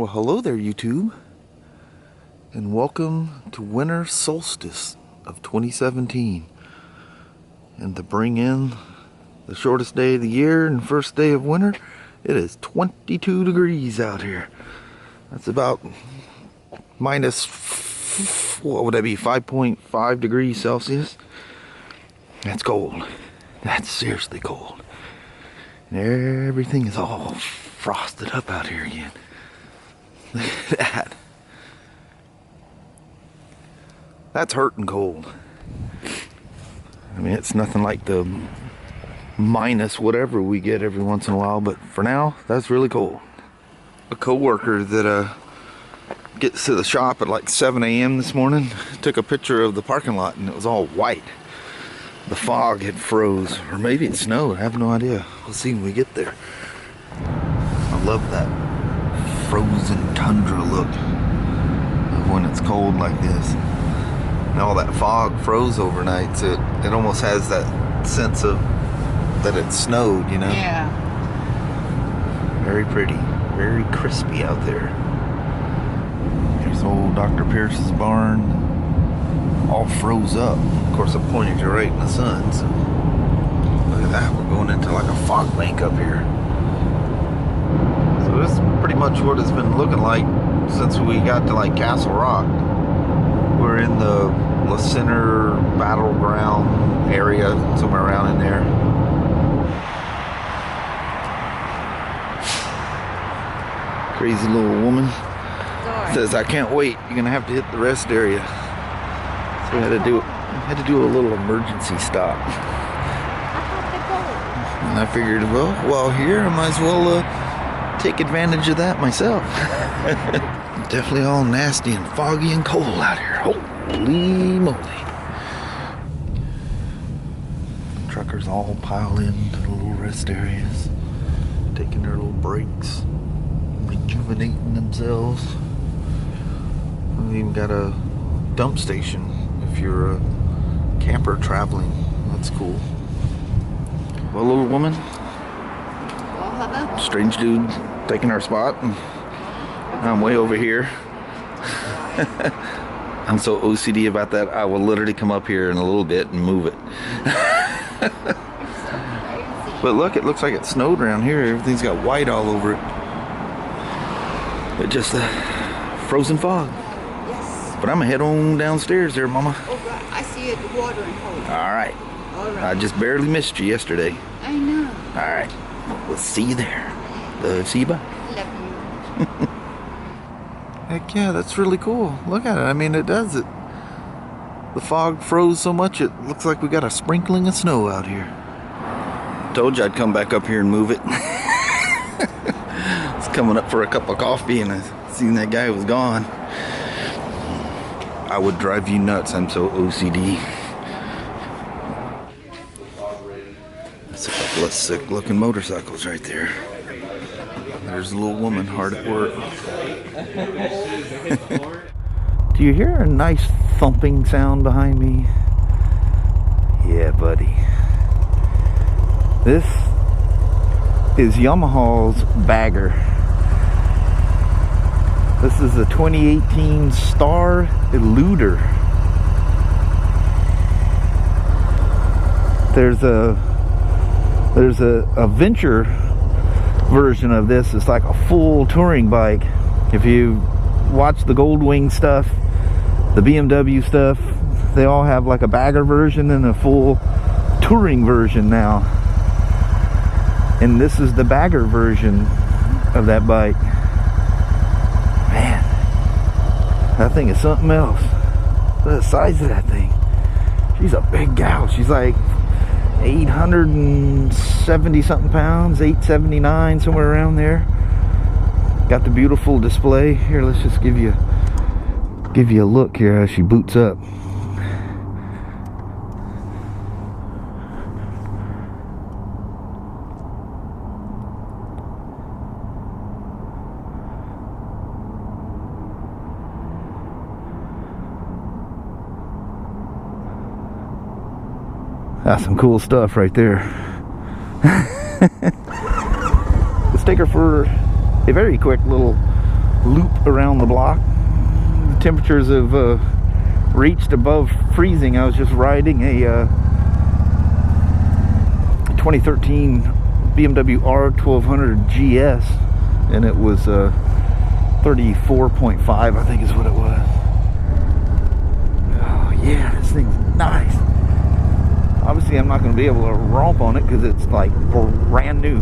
Well, hello there, YouTube, and welcome to winter solstice of 2017. And to bring in the shortest day of the year and first day of winter, it is 22 degrees out here. That's about minus, what would that be, 5.5 degrees Celsius. That's cold. That's seriously cold. And everything is all frosted up out here again. Look at that. That's hurting cold. I mean, it's nothing like the minus whatever we get every once in a while, but for now, that's really cold. A co-worker that gets to the shop at like 7 a.m. this morning took a picture of the parking lot and it was all white. The fog had froze, or maybe it snowed, I have no idea. We'll see when we get there. I love that frozen tundra look of when it's cold like this. And all that fog froze overnight, so it almost has that sense of that it snowed, you know? Yeah. Very pretty, very crispy out there. There's old Dr. Pierce's barn, all froze up. Of course, I pointed you right in the sun, so look at that. We're going into like a fog bank up here. So this is pretty much what it's been looking like since we got to like Castle Rock. We're in the La Center battleground area, somewhere around in there. Crazy little woman says, "I can't wait. You're gonna have to hit the rest area." So we had to do a little emergency stop. And I figured, well, here I might as well take advantage of that myself. Definitely all nasty and foggy and cold out here. Holy moly. Truckers all pile into the little rest areas, taking their little breaks, rejuvenating themselves. We've even got a dump station if you're a camper traveling. That's cool. Well, little woman, strange dude taking our spot, and I'm way over here. I'm so OCD about that, I will literally come up here in a little bit and move it. But look, it looks like it snowed around here. Everything's got white all over it. But just frozen fog. Yes. But I'm gonna head on downstairs there, Mama. Oh, I see it watering hole. All right. All right. I just barely missed you yesterday. I know. All right. We'll see you there. See you, bye. Love you. Heck yeah, that's really cool. Look at it. I mean, it does it. The fog froze so much it looks like we got a sprinkling of snow out here. Told you I'd come back up here and move it. I was coming up for a cup of coffee and I seen that guy was gone. I would drive you nuts. I'm so OCD. That's a couple of sick looking motorcycles right there. There's a little woman hard at work. Do you hear a nice thumping sound behind me? Yeah, buddy. This is Yamaha's bagger. This is a 2018 Star Eluder. There's a Venture version of this. It's like a full touring bike. If you watch the Goldwing stuff, the BMW stuff, they all have like a bagger version and a full touring version now. And this is the bagger version of that bike. Man, that thing is something else. Look at the size of that thing. She's a big gal. She's like 870 something pounds, 879, somewhere around there. Got the beautiful display. Here, let's just give you a look here as she boots up. That's some cool stuff right there. Let's take her for a very quick little loop around the block. The temperatures have reached above freezing. I was just riding a 2013 BMW R1200 GS, and it was 34.5, I think is what it was. Oh yeah, this thing's nice. Obviously I'm not going to be able to romp on it because it's like brand new.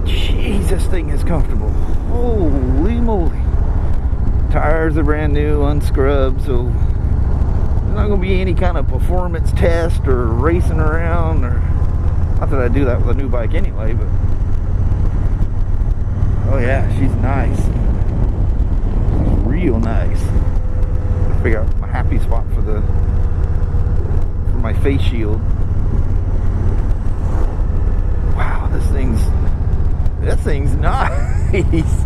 Jeez, this thing is comfortable. Holy moly. Tires are brand new, unscrubbed, so there's not going to be any kind of performance test or racing around, or not that I do that with a new bike anyway, but oh yeah, she's nice. She's real nice. Figure out my happy spot for my face shield. Wow, this thing's nice.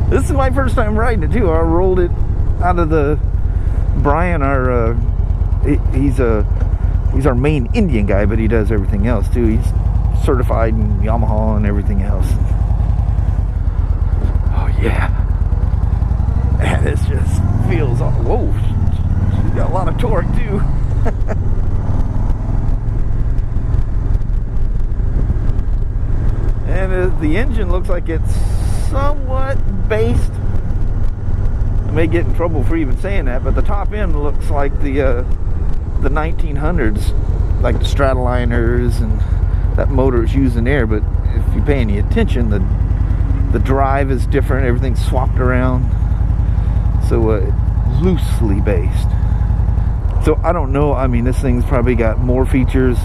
This is my first time riding it too. I rolled it out of the Brian, he's our main Indian guy, but he does everything else too. He's certified in Yamaha and everything else. Oh yeah, man, this just feels, whoa, she's got a lot of torque too. And the engine looks like it's somewhat based. I may get in trouble for even saying that, but the top end looks like the 1900s, like the Stratoliners and that motor is using there. But if you pay any attention, the drive is different. Everything's swapped around, so loosely based. So I don't know. I mean, this thing's probably got more features.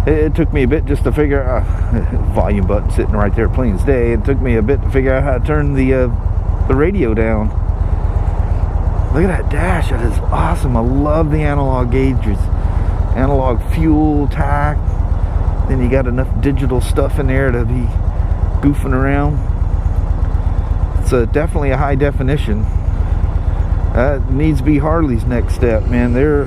It took me a bit just to figure out volume button sitting right there plain as day. It took me a bit to figure out how to turn the radio down. Look at that dash. That is awesome. I love the analog gauges, analog fuel, tack. Then you got enough digital stuff in there to be goofing around. It's definitely a high definition. That needs to be Harley's next step, man. Their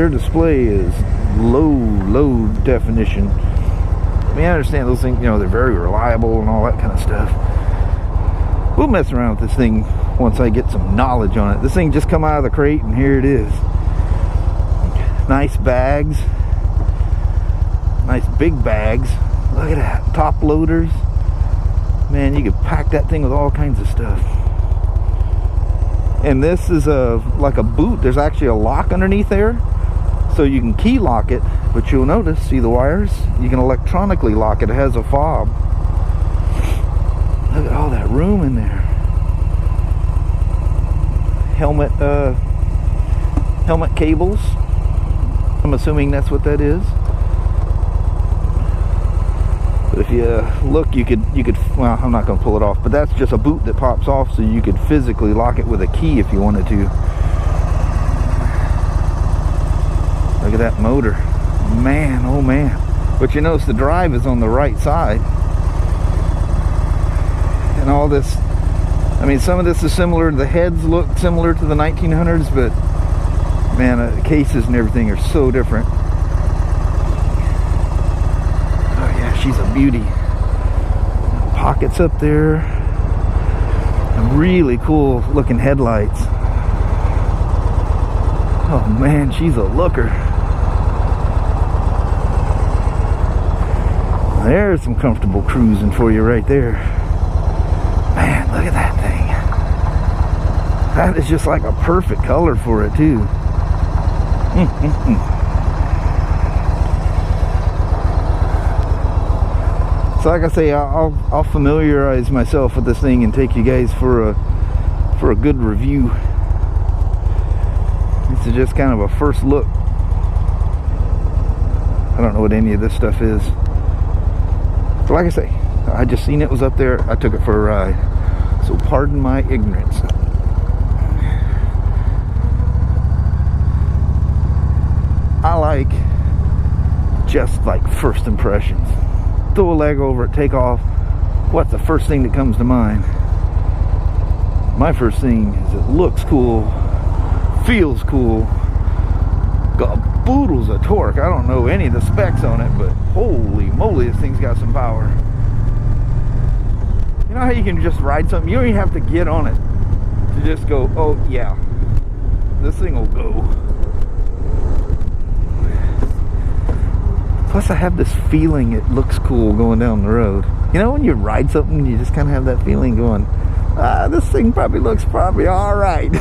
display is low definition. I mean, I understand those things, you know, they're very reliable and all that kind of stuff. We'll mess around with this thing once I get some knowledge on it. This thing just come out of the crate and here it is. Nice bags. Nice big bags. Look at that. Top loaders. Man, you could pack that thing with all kinds of stuff. And this is like a boot. There's actually a lock underneath there, so you can key lock it, but you'll notice, see the wires? You can electronically lock it. It has a fob. Look at all that room in there. Helmet cables. I'm assuming that's what that is. But if you look, you could, well, I'm not going to pull it off, but that's just a boot that pops off, so you could physically lock it with a key if you wanted to. Look at that motor. Man, oh man. But you notice the drive is on the right side. And all this, I mean, some of this is similar. The heads look similar to the 1900s, but man, the cases and everything are so different. Oh yeah, she's a beauty. Pockets up there. And really cool looking headlights. Oh man, she's a looker. There's some comfortable cruising for you right there. Man, look at that thing. That is just like a perfect color for it too. So like I say, I'll familiarize myself with this thing and take you guys for a good review. This is just kind of a first look. I don't know what any of this stuff is. So like I say, I just seen it was up there. I took it for a ride. So pardon my ignorance. I like just like first impressions. Throw a leg over it, take off. What's the first thing that comes to mind? My first thing is it looks cool, feels cool, got boodles of torque. I don't know any of the specs on it, but holy moly, this thing's got some power. You know how you can just ride something? You don't even have to get on it to just go, oh yeah, this thing will go. Plus I have this feeling it looks cool going down the road. You know when you ride something, you just kind of have that feeling going, this thing probably looks all right.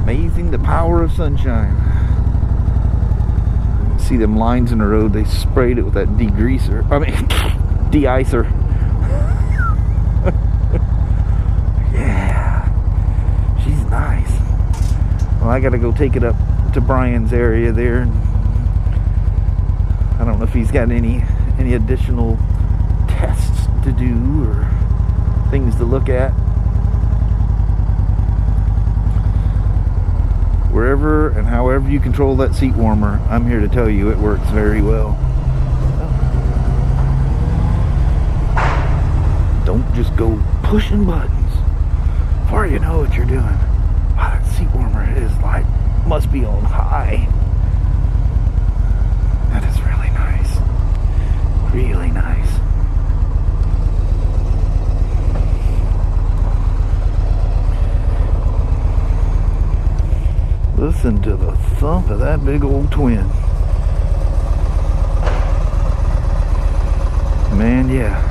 Amazing the power of sunshine. See them lines in the road, they sprayed it with that de-icer. Yeah, she's nice. Well, I gotta go take it up to Brian's area there. I don't know if he's got any additional tests to do or things to look at. Wherever and however you control that seat warmer, I'm here to tell you it works very well. Don't just go pushing buttons before you know what you're doing. Wow, that seat warmer is like, must be on high. That is really nice. Really nice. Listen to the thump of that big old twin. Man, yeah.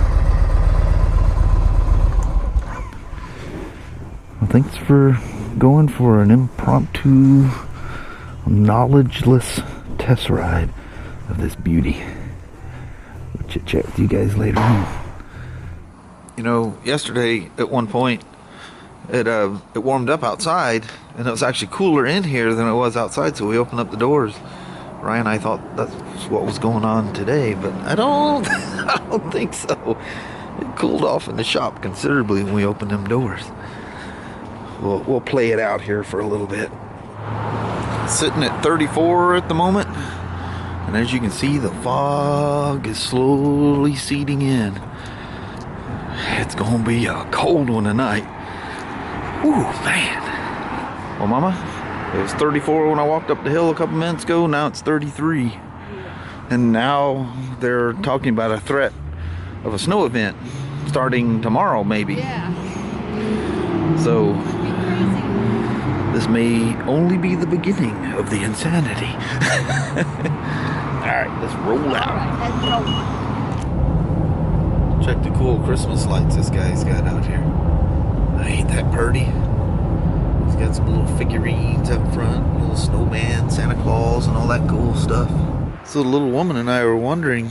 Well, thanks for going for an impromptu, knowledgeless test ride of this beauty. We'll chit chat with you guys later on. You know, yesterday at one point, it warmed up outside, and it was actually cooler in here than it was outside, so we opened up the doors. Ryan and I thought that's what was going on today, but I don't think so. It cooled off in the shop considerably when we opened them doors. We'll play it out here for a little bit. Sitting at 34 at the moment, and as you can see, the fog is slowly seeding in. It's gonna be a cold one tonight. Ooh, man. Well, Mama, it was 34 when I walked up the hill a couple minutes ago. Now it's 33. And now they're talking about a threat of a snow event starting tomorrow, maybe. Yeah. So, this may only be the beginning of the insanity. Alright, let's roll out. Check the cool Christmas lights this guy's got out here. Ain't that pretty? He's got some little figurines up front, little snowman, Santa Claus, and all that cool stuff. So the little woman and I were wondering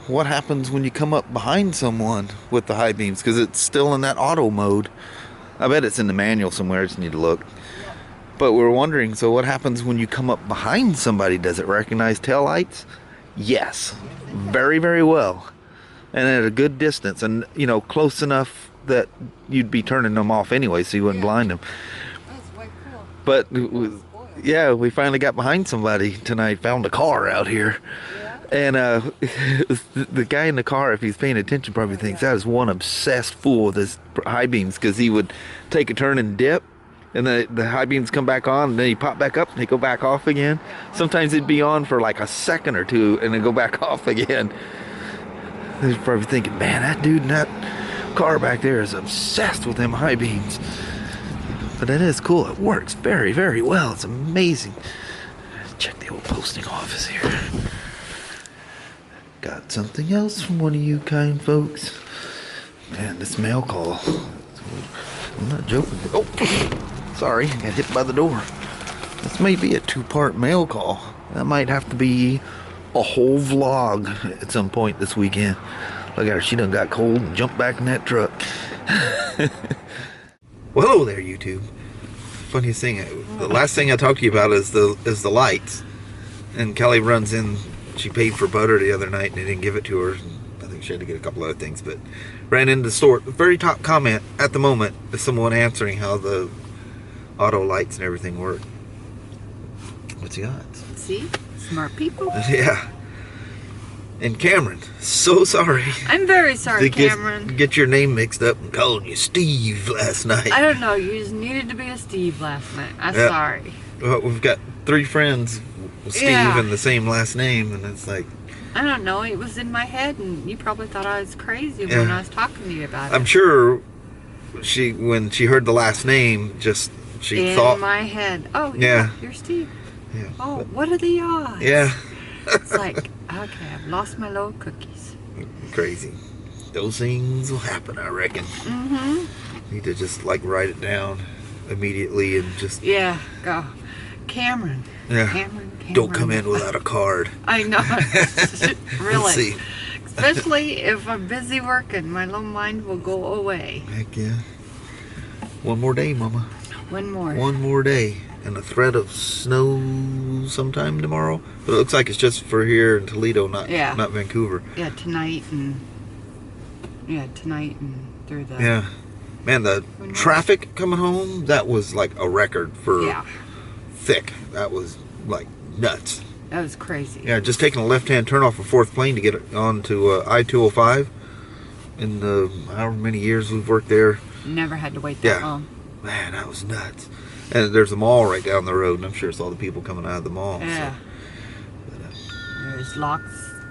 what happens when you come up behind someone with the high beams, because it's still in that auto mode. I bet it's in the manual somewhere, I just need to look. But we're wondering, so what happens when you come up behind somebody? Does it recognize taillights? Yes, very, very well. And at a good distance, and you know, close enough that you'd be turning them off anyway, so you wouldn't blind them. That's way cool. But yeah, we finally got behind somebody tonight, found a car out here. And the guy in the car, if he's paying attention, probably thinks that is one obsessed fool with his high beams, because he would take a turn and dip, and the high beams come back on, and then he pop back up and they go back off again. Sometimes it'd be on for like a second or two and then go back off again. He's probably thinking, man, that dude in that car back there is obsessed with them high beams. But it is cool. It works very, very well. It's amazing. Check the old posting office here. Got something else from one of you kind folks. Man, this mail call. I'm not joking. Oh, sorry. I got hit by the door. This may be a two-part mail call. That might have to be a whole vlog at some point this weekend. Look at her. She done got cold and jumped back in that truck. Well, hello there, YouTube. Funniest thing, the last thing I talked to you about is the lights. And Kelly runs in. She paid for butter the other night and they didn't give it to her. I think she had to get a couple other things, but ran into the store. The very top comment at the moment is someone answering how the auto lights and everything work. What's the odds? See? Smart people. Yeah. And Cameron, so sorry. I'm very sorry, to Cameron. Get your name mixed up and calling you Steve last night. I don't know. You just needed to be a Steve last night. I'm Yeah. sorry. Well, we've got 3 friends Steve and the same last name, and it's like, I don't know. It was in my head, and you probably thought I was crazy when I was talking to you about it. I'm sure when she heard the last name, she thought in my head. Oh yeah, you're Steve. Yeah. Oh, what are the odds? Yeah. It's like, okay, I've lost my little cookies. Crazy. Those things will happen, I reckon. Mm-hmm. Need to just like write it down immediately and just. Yeah, go. Cameron. Yeah. Cameron. Don't come in without a card. I know. Really. Let's see. Especially if I'm busy working, my little mind will go away. Heck yeah. One more day, Mama. One more. One more day. And a threat of snow sometime tomorrow. But it looks like it's just for here in Toledo, not Vancouver. Yeah, tonight and through the... Yeah. Man, the traffic coming home, that was like a record for thick. That was like nuts. That was crazy. Yeah, just taking a left-hand turn off of 4th Plain to get on to I-205. In the however many years we've worked there. Never had to wait that long. Man, that was nuts. And there's a mall right down the road, and I'm sure it's all the people coming out of the mall. Yeah. So. But, there's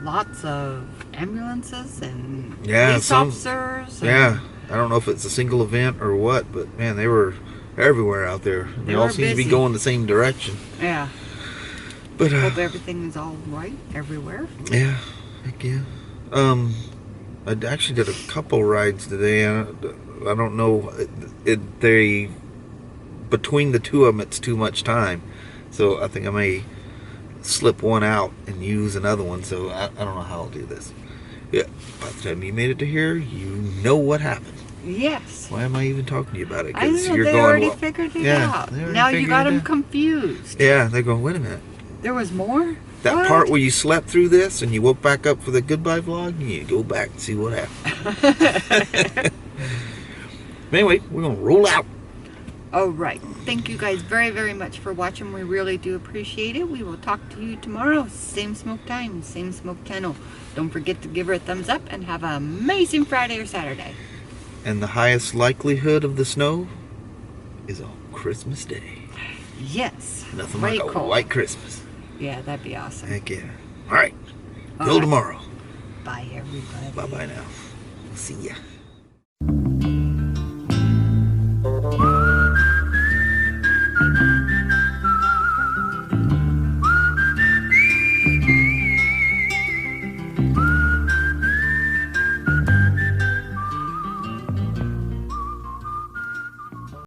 lots of ambulances and police officers. And, I don't know if it's a single event or what, but man, they were everywhere out there. They all seem to be going the same direction. Yeah. But hope everything is all right everywhere. Yeah, heck yeah. I actually did a couple rides today. I don't know. Between the two of them, it's too much time. So I think I may slip one out and use another one. So I don't know how I'll do this. Yeah, by the time you made it to here, you know what happened. Yes. Why am I even talking to you about it? I don't know. They already figured it out. Now you got them confused. Yeah, they're going, wait a minute. There was more? That part where you slept through this and you woke back up for the goodbye vlog, you go back and see what happened. Anyway, we're going to roll out. All right. Thank you guys very, very much for watching. We really do appreciate it. We will talk to you tomorrow. Same smoke time, same smoke channel. Don't forget to give her a thumbs up and have an amazing Friday or Saturday. And the highest likelihood of the snow is on Christmas Day. Yes. Nothing like a white Christmas. Yeah, that'd be awesome. Heck yeah. All right. Till tomorrow. Bye, everybody. Bye-bye now. See ya.